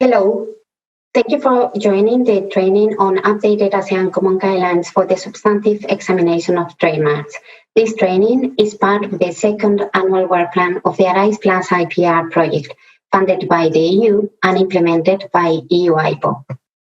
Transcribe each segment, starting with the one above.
Hello. Thank you for joining the training on updated ASEAN Common Guidelines for the Substantive Examination of Trademarks. This training is part of the second annual work plan of the ARISE Plus IPR project, funded by the EU and implemented by EUIPO.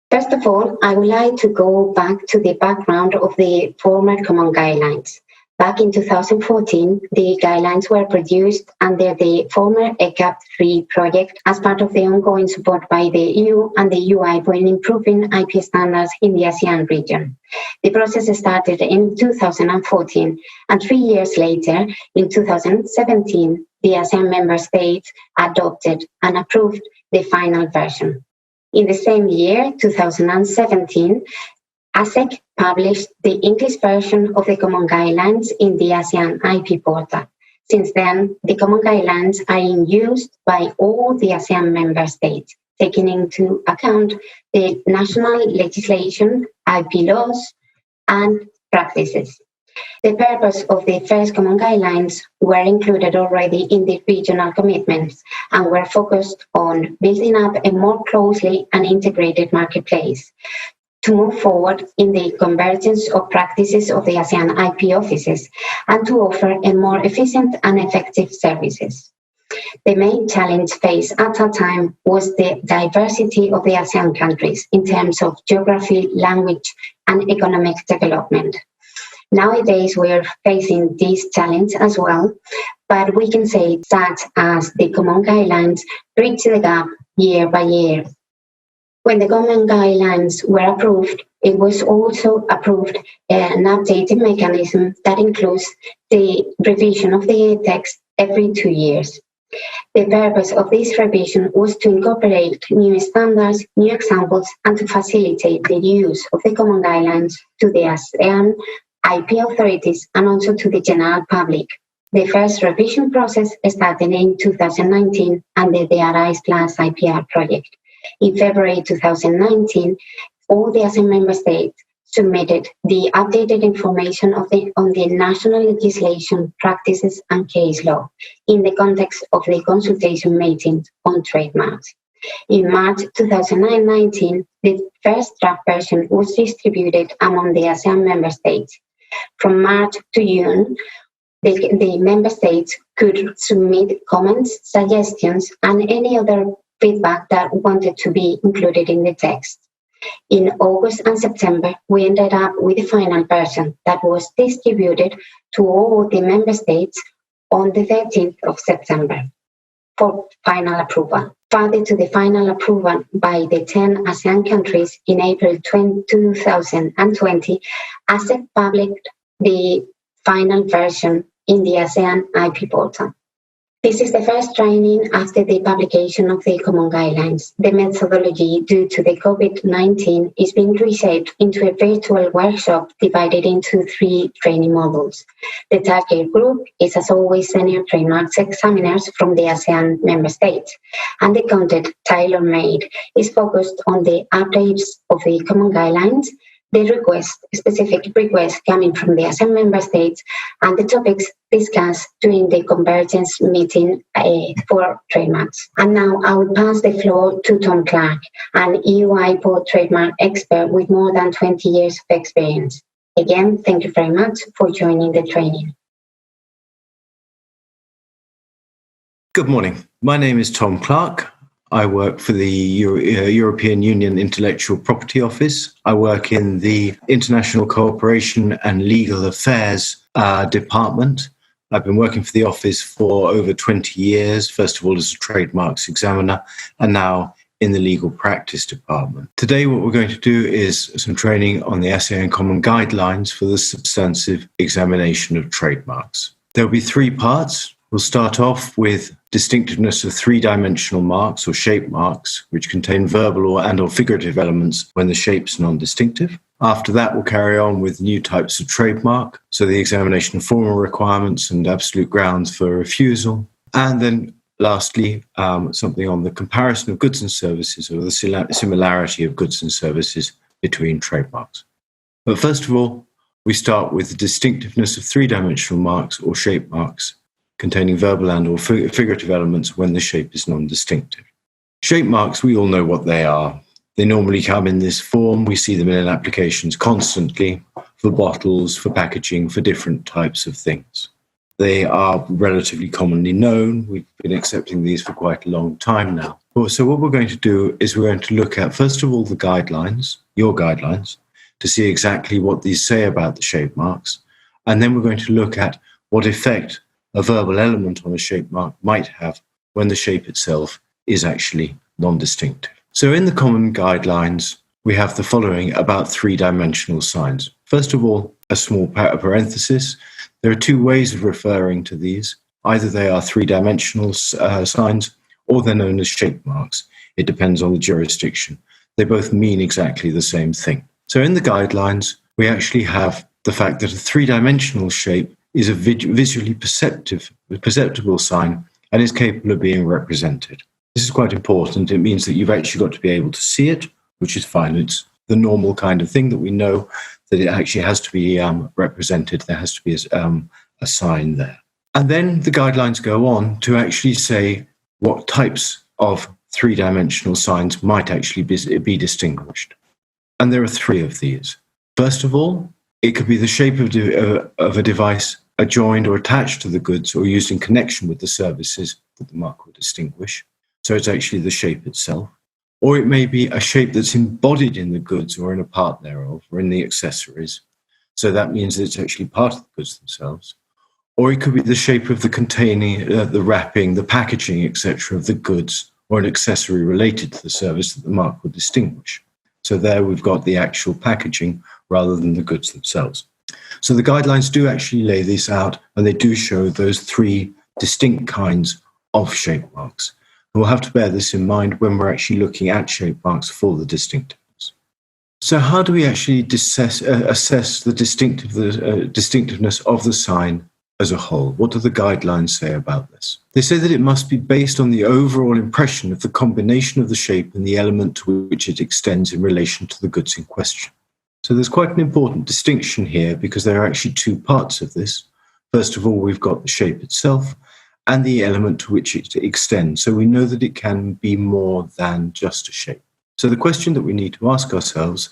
First of all, I would like to go back to the background of the former Common Guidelines. Back in 2014, the guidelines were produced under the former ECAP 3 project as part of the ongoing support by the EU and the EUIPO in improving IP standards in the ASEAN region. The process started in 2014, and 3 years later, in 2017, the ASEAN member states adopted and approved the final version. In the same year, 2017, ASEC published the English version of the Common Guidelines in the ASEAN IP portal. Since then, the Common Guidelines are in use by all the ASEAN member states, taking into account the national legislation, IP laws, and practices. The purpose of the first Common Guidelines were included already in the regional commitments and were focused on building up a more closely and integrated marketplace, to move forward in the convergence of practices of the ASEAN IP offices, and to offer a more efficient and effective services. The main challenge faced at that time was the diversity of the ASEAN countries in terms of geography, language, and economic development. Nowadays, we are facing this challenge as well, but we can say that as the Common Guidelines bridge the gap year by year. When the Common Guidelines were approved, it was also approved an updated mechanism that includes the revision of the text every 2 years. The purpose of this revision was to incorporate new standards, new examples, and to facilitate the use of the Common Guidelines to the ASEAN IP authorities and also to the general public. The first revision process started in 2019 under the ARISE Plus IPR project. In February 2019, all the ASEAN member states submitted the updated information on the national legislation, practices, and case law in the context of the consultation meetings on trademarks. In March 2019, the first draft version was distributed among the ASEAN member states. From March to June, the member states could submit comments, suggestions, and any other feedback that wanted to be included in the text. In August and September, we ended up with the final version that was distributed to all the member states on the 13th of September for final approval. Further to the final approval by the 10 ASEAN countries in April 2020, ASEC published the final version in the ASEAN IP portal. This is the first training after the publication of the Common Guidelines. The methodology, due to the COVID-19, is being reshaped into a virtual workshop divided into 3 training modules. The target group is, as always, senior trademarks examiners from the ASEAN member states, and the content, tailor-made, is focused on the updates of the Common Guidelines, the specific requests coming from the ASEAN member states, and the topics discussed during the convergence meeting for trademarks. And now I will pass the floor to Thom Clark, an EUIPO trademark expert with more than 20 years of experience. Again, thank you very much for joining the training. Good morning. My name is Thom Clark. I work for the European Union Intellectual Property Office. I work in the International Cooperation and Legal Affairs Department. I've been working for the office for over 20 years, first of all as a trademarks examiner, and now in the Legal Practice Department. Today, what we're going to do is some training on the ASEAN Common Guidelines for the Substantive Examination of Trademarks. There'll be 3 parts. We'll start off with distinctiveness of 3-dimensional marks or shape marks, which contain verbal or figurative elements when the shape's non-distinctive. After that, we'll carry on with new types of trademark, so the examination of formal requirements and absolute grounds for refusal. And then lastly, something on the comparison of goods and services, or the similarity of goods and services between trademarks. But first of all, we start with the distinctiveness of 3-dimensional marks or shape marks containing verbal and or figurative elements when the shape is non-distinctive. Shape marks, we all know what they are. They normally come in this form. We see them in applications constantly for bottles, for packaging, for different types of things. They are relatively commonly known. We've been accepting these for quite a long time now. So what we're going to do is we're going to look at, first of all, the guidelines, your guidelines, to see exactly what these say about the shape marks. And then we're going to look at what effect a verbal element on a shape mark might have when the shape itself is actually non-distinctive. So in the common guidelines, we have the following about three-dimensional signs. First of all, a small parenthesis. There are two ways of referring to these. Either they are three-dimensional signs or they're known as shape marks. It depends on the jurisdiction. They both mean exactly the same thing. So in the guidelines, we actually have the fact that a three-dimensional shape is a visually perceptible sign and is capable of being represented. This is quite important. It means that you've actually got to be able to see it, which is fine. It's the normal kind of thing that we know that it actually has to be represented. There has to be a sign there. And then the guidelines go on to actually say what types of three-dimensional signs might actually be distinguished. And there are three of these. First of all, it could be the shape of a device adjoined or attached to the goods or used in connection with the services that the mark will distinguish. So it's actually the shape itself. Or it may be a shape that's embodied in the goods or in a part thereof or in the accessories. So that means that it's actually part of the goods themselves. Or it could be the shape of the containing, the wrapping, the packaging, etc. of the goods or an accessory related to the service that the mark will distinguish. So there we've got the actual packaging rather than the goods themselves. So the guidelines do actually lay this out, and they do show those three distinct kinds of shape marks. And we'll have to bear this in mind when we're actually looking at shape marks for the distinctiveness. So how do we actually assess the distinctiveness of the sign as a whole? What do the guidelines say about this? They say that it must be based on the overall impression of the combination of the shape and the element to which it extends in relation to the goods in question. So there's quite an important distinction here because there are actually two parts of this. First of all, we've got the shape itself and the element to which it extends. So we know that it can be more than just a shape. So the question that we need to ask ourselves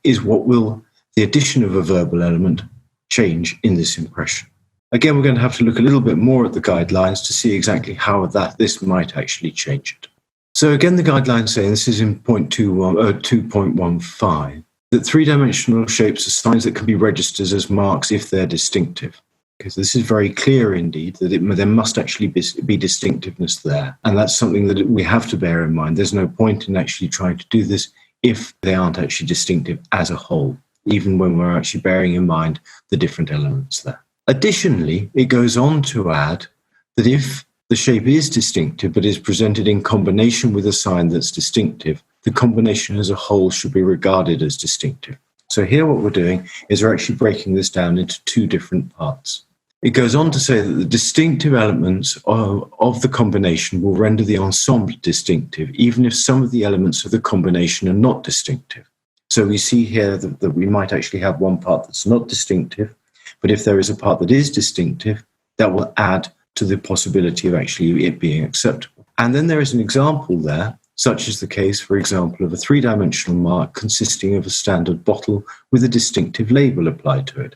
is, what will the addition of a verbal element change in this impression? Again, we're going to have to look a little bit more at the guidelines to see exactly how this might actually change it. So again, the guidelines say, and this is in 2.15, that three-dimensional shapes are signs that can be registered as marks if they're distinctive. Because this is very clear indeed that there must actually be distinctiveness there. And that's something that we have to bear in mind. There's no point in actually trying to do this if they aren't actually distinctive as a whole, even when we're actually bearing in mind the different elements there. Additionally, it goes on to add that if the shape is distinctive but is presented in combination with a sign that's distinctive, the combination as a whole should be regarded as distinctive. So here what we're doing is we're actually breaking this down into two different parts. It goes on to say that the distinctive elements of the combination will render the ensemble distinctive, even if some of the elements of the combination are not distinctive. So we see here that we might actually have one part that's not distinctive, but if there is a part that is distinctive, that will add to the possibility of actually it being acceptable. And then there is an example there, such as the case, for example, of a three-dimensional mark consisting of a standard bottle with a distinctive label applied to it.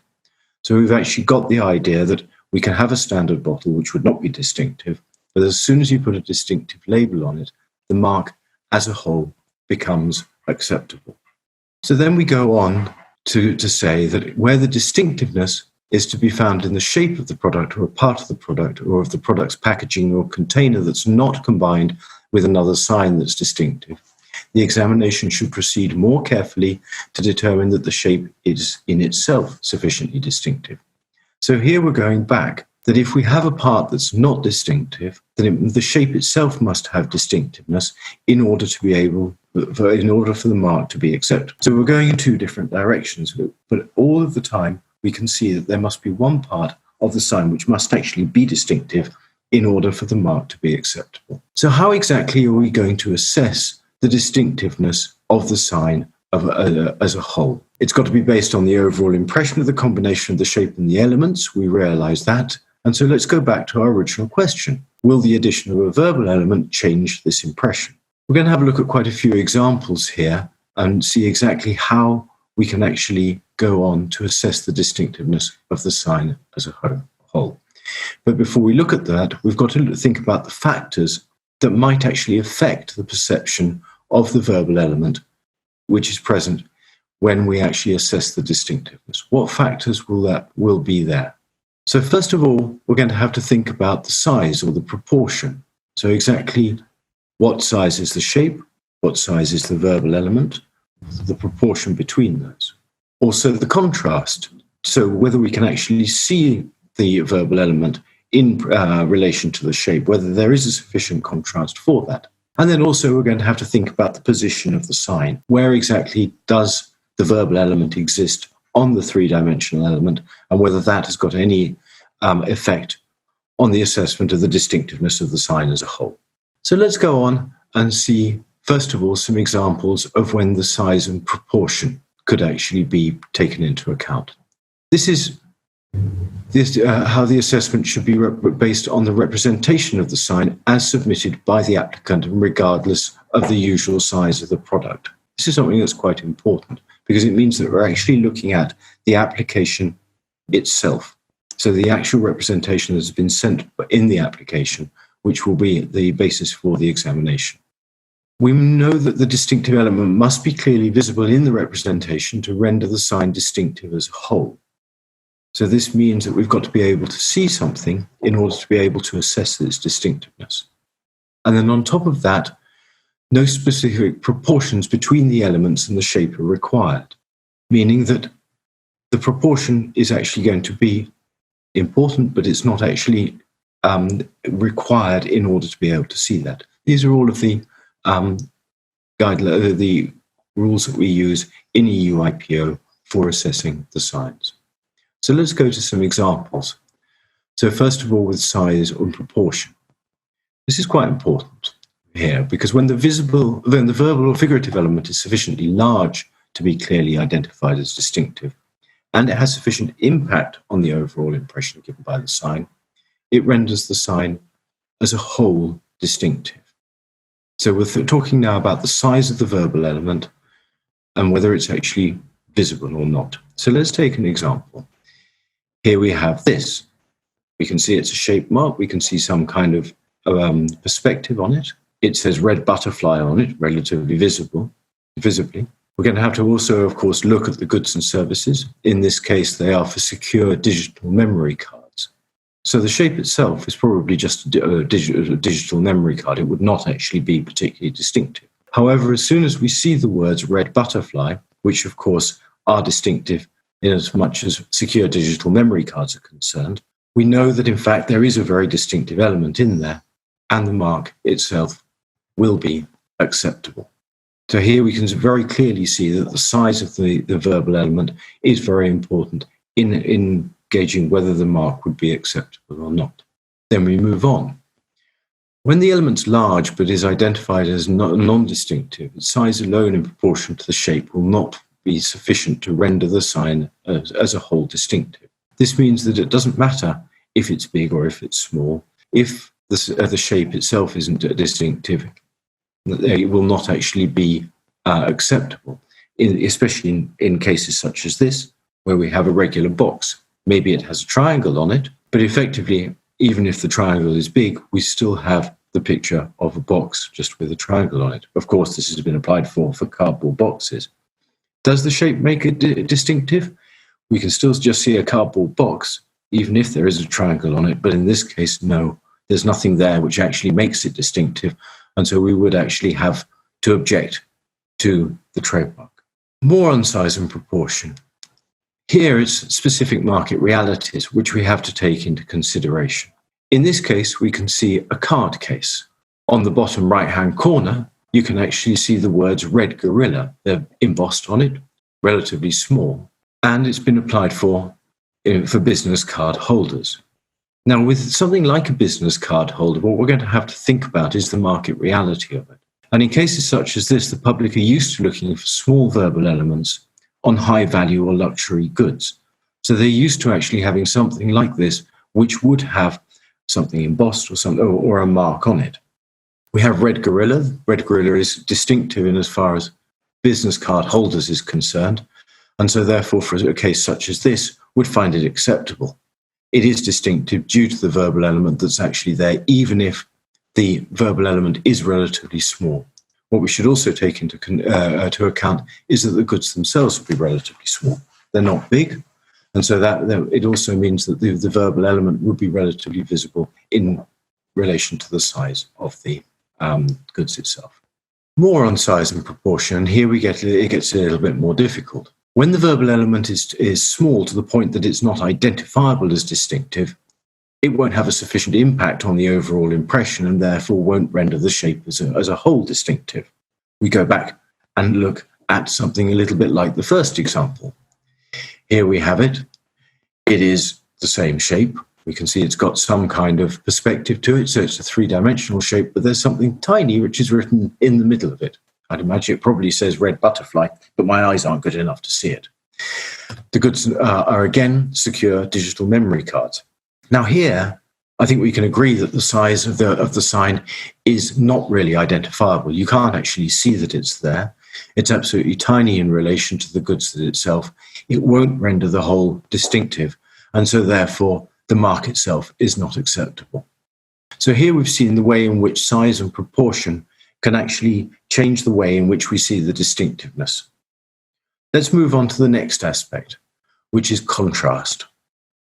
So we've actually got the idea that we can have a standard bottle which would not be distinctive, but as soon as you put a distinctive label on it, the mark as a whole becomes acceptable. So then we go on to say that where the distinctiveness is to be found in the shape of the product or a part of the product or of the product's packaging or container that's not combined with another sign that's distinctive, the examination should proceed more carefully to determine that the shape is in itself sufficiently distinctive. So here we're going back, that if we have a part that's not distinctive, then the shape itself must have distinctiveness in order for the mark to be acceptable. So we're going in two different directions, but all of the time we can see that there must be one part of the sign which must actually be distinctive in order for the mark to be acceptable. So how exactly are we going to assess the distinctiveness of the sign as a whole? It's got to be based on the overall impression of the combination of the shape and the elements. We realize that. And so let's go back to our original question. Will the addition of a verbal element change this impression? We're going to have a look at quite a few examples here and see exactly how we can actually go on to assess the distinctiveness of the sign as a whole. But before we look at that, we've got to think about the factors that might actually affect the perception of the verbal element which is present when we actually assess the distinctiveness. What factors will be there? So first of all, we're going to have to think about the size or the proportion. So exactly what size is the shape, what size is the verbal element, the proportion between those. Also the contrast, so whether we can actually see the verbal element in relation to the shape, whether there is a sufficient contrast for that. And then also we're going to have to think about the position of the sign. Where exactly does the verbal element exist on the three-dimensional element, and whether that has got any effect on the assessment of the distinctiveness of the sign as a whole. So let's go on and see, first of all, some examples of when the size and proportion could actually be taken into account. This is how the assessment should be based on the representation of the sign as submitted by the applicant, regardless of the usual size of the product. This is something that's quite important because it means that we're actually looking at the application itself. So the actual representation has been sent in the application, which will be the basis for the examination. We know that the distinctive element must be clearly visible in the representation to render the sign distinctive as a whole. So this means that we've got to be able to see something in order to be able to assess its distinctiveness. And then on top of that, no specific proportions between the elements and the shape are required, meaning that the proportion is actually going to be important, but it's not actually required in order to be able to see that. These are all of the the rules that we use in EUIPO for assessing the signs. So let's go to some examples. So first of all, with size and proportion. This is quite important here because when the verbal or figurative element is sufficiently large to be clearly identified as distinctive, and it has sufficient impact on the overall impression given by the sign, it renders the sign as a whole distinctive. So we're talking now about the size of the verbal element and whether it's actually visible or not. So let's take an example. Here we have this. We can see it's a shape mark. We can see some kind of perspective on it. It says red butterfly on it, relatively visibly. We're going to have to also, of course, look at the goods and services. In this case, they are for secure digital memory cards. So the shape itself is probably just a digital memory card. It would not actually be particularly distinctive. However, as soon as we see the words red butterfly, which of course are distinctive in as much as secure digital memory cards are concerned, we know that in fact there is a very distinctive element in there, and the mark itself will be acceptable. So here we can very clearly see that the size of the verbal element is very important in gauging whether the mark would be acceptable or not. Then we move on. When the element's large but is identified as non-distinctive, size alone in proportion to the shape will not be sufficient to render the sign as a whole distinctive. This means that it doesn't matter if it's big or if it's small. If the shape itself isn't distinctive, it will not actually be acceptable, especially in cases such as this, where we have a regular box. Maybe it has a triangle on it, but effectively, even if the triangle is big, we still have the picture of a box just with a triangle on it. Of course, this has been applied for cardboard boxes. Does the shape make it distinctive? We can still just see a cardboard box, even if there is a triangle on it, but in this case, no, there's nothing there which actually makes it distinctive, and so we would actually have to object to the trademark. More on size and proportion. Here is specific market realities, which we have to take into consideration. In this case, we can see a card case. On the bottom right-hand corner, you can actually see the words Red Gorilla. They're embossed on it, relatively small, and it's been applied for business card holders. Now, with something like a business card holder, what we're going to have to think about is the market reality of it. And in cases such as this, the public are used to looking for small verbal elements on high value or luxury goods. So they're used to actually having something like this, which would have something embossed or a mark on it. We have Red Gorilla. Red Gorilla is distinctive in as far as business card holders is concerned, and so therefore for a case such as this would find it acceptable. It is distinctive due to the verbal element that's actually there, even if the verbal element is relatively small. What we should also take into account is that the goods themselves will be relatively small. They're not big, and so that it also means that the verbal element would be relatively visible in relation to the size of the goods itself. More on size and proportion, and here it gets a little bit more difficult. When the verbal element is small to the point that it's not identifiable as distinctive, it won't have a sufficient impact on the overall impression and therefore won't render the shape as a whole distinctive. We go back and look at something a little bit like the first example. Here we have it. It is the same shape. We can see it's got some kind of perspective to it, so it's a three-dimensional shape, but there's something tiny which is written in the middle of it. I'd imagine it probably says red butterfly, but my eyes aren't good enough to see it. The goods are again secure digital memory cards. Now here, I think we can agree that the size of the sign is not really identifiable. You can't actually see that it's there. It's absolutely tiny in relation to the goods itself. It won't render the whole distinctive, and so therefore the mark itself is not acceptable. So here we've seen the way in which size and proportion can actually change the way in which we see the distinctiveness. Let's move on to the next aspect, which is contrast.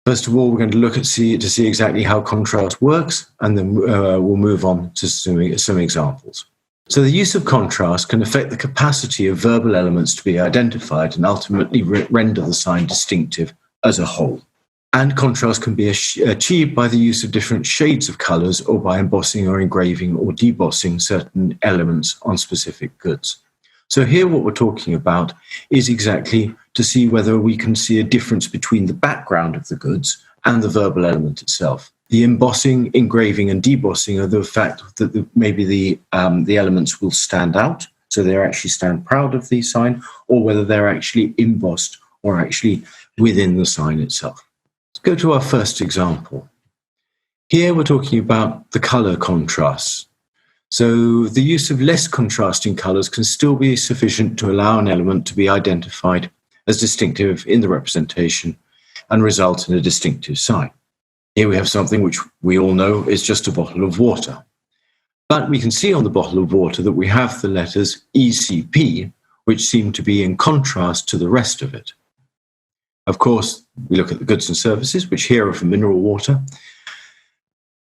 First of all, we're going to look at to see exactly how contrast works, and then we'll move on to some examples. So the use of contrast can affect the capacity of verbal elements to be identified and ultimately render the sign distinctive as a whole. And contrast can be achieved by the use of different shades of colours or by embossing or engraving or debossing certain elements on specific goods. So here what we're talking about is exactly to see whether we can see a difference between the background of the goods and the verbal element itself. The embossing, engraving and debossing are the fact that maybe the elements will stand out, so they actually stand proud of the sign, or whether they're actually embossed or actually within the sign itself. Let's go to our first example. Here we're talking about the colour contrasts. So the use of less contrasting colours can still be sufficient to allow an element to be identified as distinctive in the representation and result in a distinctive sign. Here we have something which we all know is just a bottle of water. But we can see on the bottle of water that we have the letters ECP, which seem to be in contrast to the rest of it. Of course, we look at the goods and services, which here are for mineral water.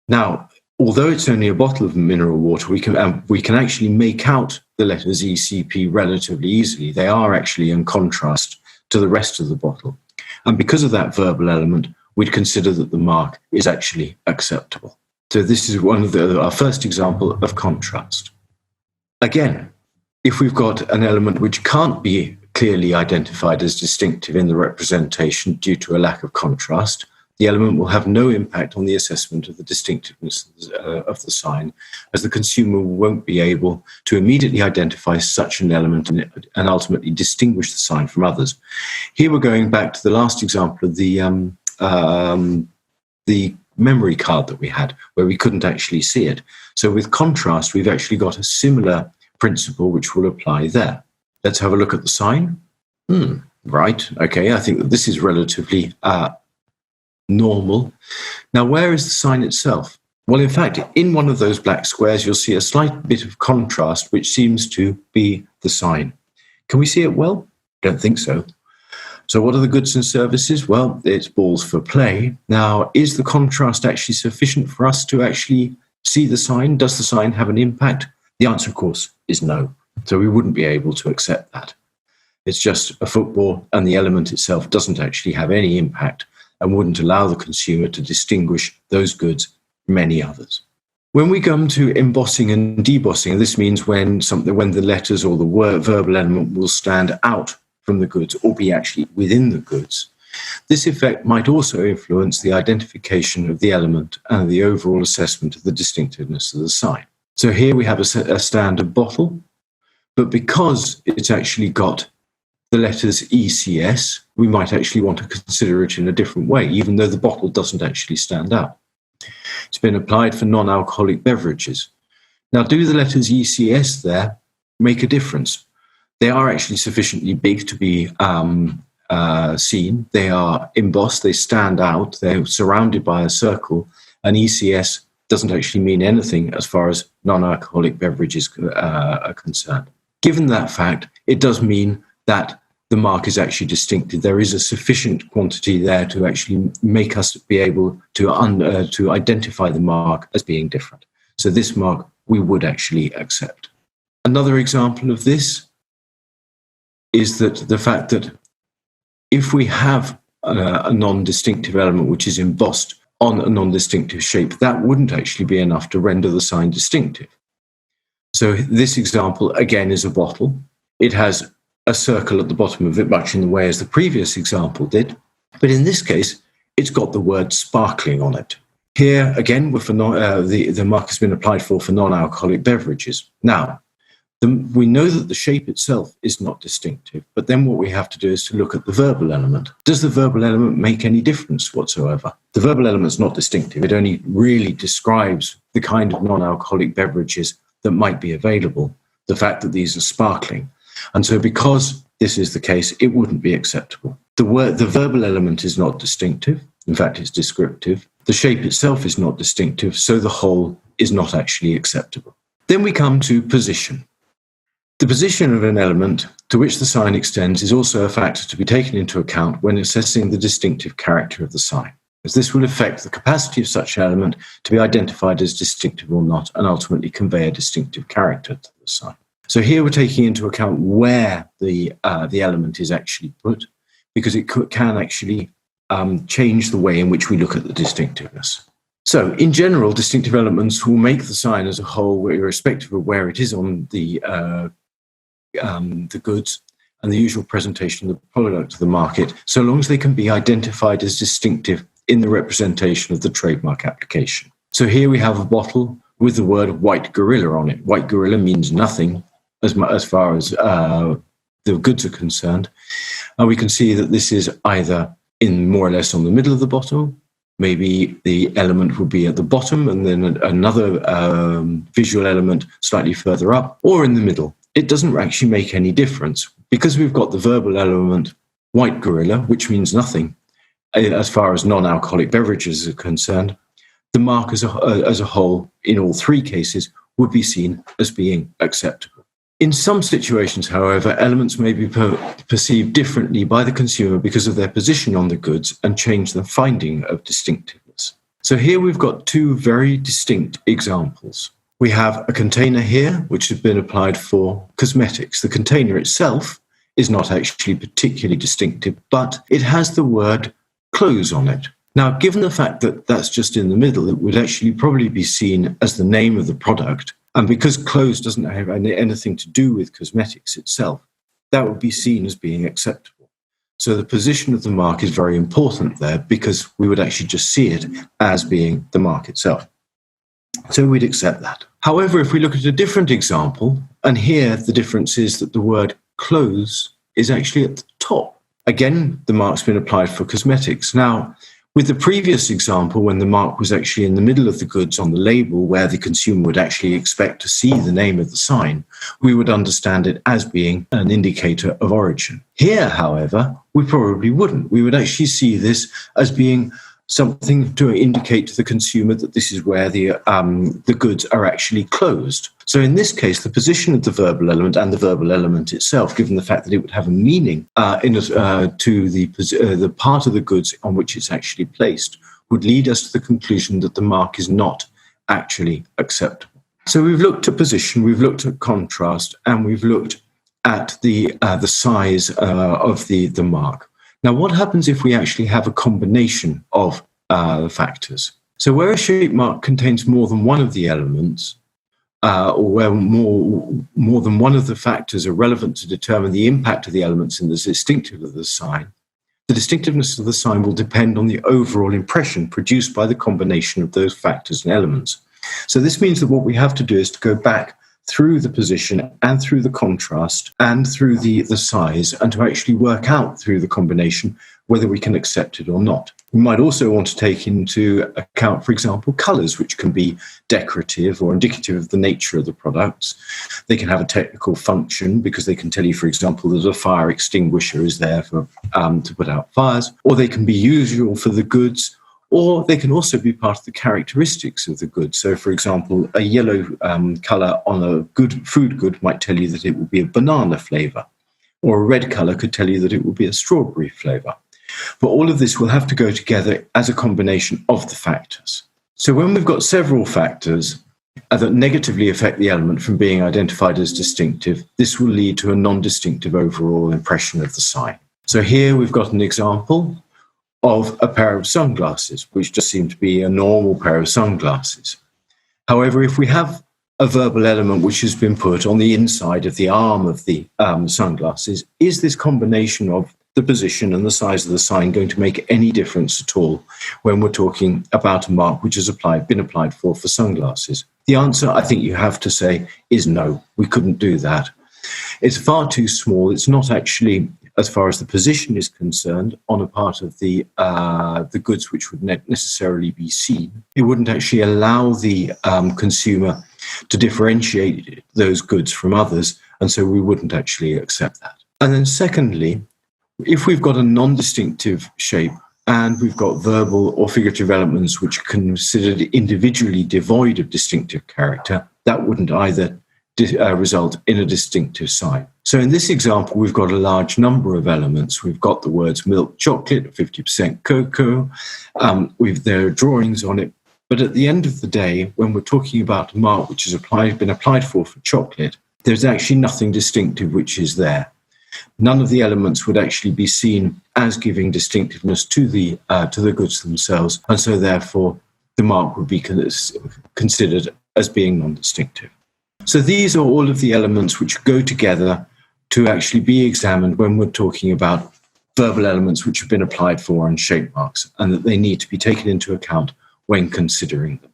Now, although it's only a bottle of mineral water, we can actually make out the letters ECP relatively easily. They are actually in contrast to the rest of the bottle. And because of that verbal element, we'd consider that the mark is actually acceptable. So this is our first example of contrast. Again, if we've got an element which can't be clearly identified as distinctive in the representation due to a lack of contrast, the element will have no impact on the assessment of the distinctiveness of the sign, as the consumer won't be able to immediately identify such an element and ultimately distinguish the sign from others. Here we're going back to the last example of the memory card that we had, where we couldn't actually see it. So with contrast, we've actually got a similar principle which will apply there. Let's have a look at the sign. Right, okay, I think that this is relatively normal. Now, where is the sign itself? Well, in fact, in one of those black squares, you'll see a slight bit of contrast, which seems to be the sign. Can we see it well? Don't think so. So what are the goods and services? Well, it's balls for play. Now, is the contrast actually sufficient for us to actually see the sign? Does the sign have an impact? The answer, of course, is no. So we wouldn't be able to accept that. It's just a football, and the element itself doesn't actually have any impact and wouldn't allow the consumer to distinguish those goods from any others. When we come to embossing and debossing, this means when the letters or the verbal element will stand out from the goods or be actually within the goods. This effect might also influence the identification of the element and the overall assessment of the distinctiveness of the sign. So here we have a standard bottle, but because it's actually got the letters ECS, we might actually want to consider it in a different way, even though the bottle doesn't actually stand out. It's been applied for non-alcoholic beverages. Now, do the letters ECS there make a difference? They are actually sufficiently big to be seen. They are embossed, they stand out, they're surrounded by a circle, and ECS doesn't actually mean anything as far as non-alcoholic beverages are concerned. Given that fact, it does mean that the mark is actually distinctive. There is a sufficient quantity there to actually make us be able to identify the mark as being different. So this mark we would actually accept. Another example of this is that the fact that if we have a non-distinctive element which is embossed on a non-distinctive shape, that wouldn't actually be enough to render the sign distinctive. So this example, again, is a bottle. It has a circle at the bottom of it, much in the way as the previous example did. But in this case, it's got the word sparkling on it. Here, again, the mark has been applied for non-alcoholic beverages. Now, we know that the shape itself is not distinctive, but then what we have to do is to look at the verbal element. Does the verbal element make any difference whatsoever? The verbal element is not distinctive. It only really describes the kind of non-alcoholic beverages that might be available, the fact that these are sparkling. And so because this is the case, it wouldn't be acceptable. The verbal element is not distinctive. In fact, it's descriptive. The shape itself is not distinctive, so the whole is not actually acceptable. Then we come to position. The position of an element to which the sign extends is also a factor to be taken into account when assessing the distinctive character of the sign, as this will affect the capacity of such an element to be identified as distinctive or not, and ultimately convey a distinctive character to the sign. So here we're taking into account where the element is actually put, because it can actually change the way in which we look at the distinctiveness. So in general, distinctive elements will make the sign as a whole, irrespective of where it is on the goods and the usual presentation of the product to the market, so long as they can be identified as distinctive in the representation of the trademark application. So here we have a bottle with the word white gorilla on it. White gorilla means nothing as far as the goods are concerned. And we can see that this is either in more or less on the middle of the bottle. Maybe the element would be at the bottom and then another visual element slightly further up, or in the middle. It doesn't actually make any difference because we've got the verbal element white gorilla, which means nothing as far as non-alcoholic beverages are concerned. The mark as a whole, in all three cases, would be seen as being acceptable. In some situations, however, elements may be perceived differently by the consumer because of their position on the goods and change the finding of distinctiveness. So here we've got two very distinct examples. We have a container here, which has been applied for cosmetics. The container itself is not actually particularly distinctive, but it has the word clothes on it. Now, given the fact that that's just in the middle, it would actually probably be seen as the name of the product. And because clothes doesn't have anything to do with cosmetics itself, that would be seen as being acceptable. So the position of the mark is very important there because we would actually just see it as being the mark itself. So we'd accept that. However, if we look at a different example, and here the difference is that the word clothes is actually at the top. Again, the mark's been applied for cosmetics. Now, with the previous example, when the mark was actually in the middle of the goods on the label where the consumer would actually expect to see the name of the sign, we would understand it as being an indicator of origin. Here, however, we probably wouldn't. We would actually see this as being something to indicate to the consumer that this is where the goods are actually closed. So in this case, the position of the verbal element and the verbal element itself, given the fact that it would have a meaning to the part of the goods on which it's actually placed, would lead us to the conclusion that the mark is not actually acceptable. So we've looked at position, we've looked at contrast, and we've looked at the size of the mark. Now, what happens if we actually have a combination of factors? So where a shape mark contains more than one of the elements, or where more than one of the factors are relevant to determine the impact of the elements in the distinctiveness of the sign, the distinctiveness of the sign will depend on the overall impression produced by the combination of those factors and elements. So this means that what we have to do is to go back through the position and through the contrast and through the size, and to actually work out through the combination whether we can accept it or not. We might also want to take into account, for example, colours, which can be decorative or indicative of the nature of the products. They can have a technical function because they can tell you, for example, that a fire extinguisher is there for to put out fires, or they can be usual for the goods, or they can also be part of the characteristics of the good. So, for example, a yellow colour on a good food good might tell you that it will be a banana flavour, or a red colour could tell you that it will be a strawberry flavour. But all of this will have to go together as a combination of the factors. So when we've got several factors that negatively affect the element from being identified as distinctive, this will lead to a non-distinctive overall impression of the sign. So here we've got an example of a pair of sunglasses, which just seem to be a normal pair of sunglasses. However, if we have a verbal element which has been put on the inside of the arm of the sunglasses, is this combination of the position and the size of the sign going to make any difference at all when we're talking about a mark which has been applied for sunglasses? The answer, I think you have to say, is no. We couldn't do that. It's far too small. It's not actually, as far as the position is concerned, on a part of the goods which would necessarily be seen. It wouldn't actually allow the consumer to differentiate those goods from others, and so we wouldn't actually accept that. And then secondly, if we've got a non-distinctive shape and we've got verbal or figurative elements which are considered individually devoid of distinctive character, that wouldn't either result in a distinctive sign. So in this example, we've got a large number of elements. We've got the words milk chocolate, 50% cocoa. There are drawings on it. But at the end of the day, when we're talking about a mark which has been applied for chocolate, there's actually nothing distinctive which is there. None of the elements would actually be seen as giving distinctiveness to the goods themselves, and so therefore the mark would be considered as being non-distinctive. So these are all of the elements which go together to actually be examined when we're talking about verbal elements which have been applied for on shape marks, and that they need to be taken into account when considering them.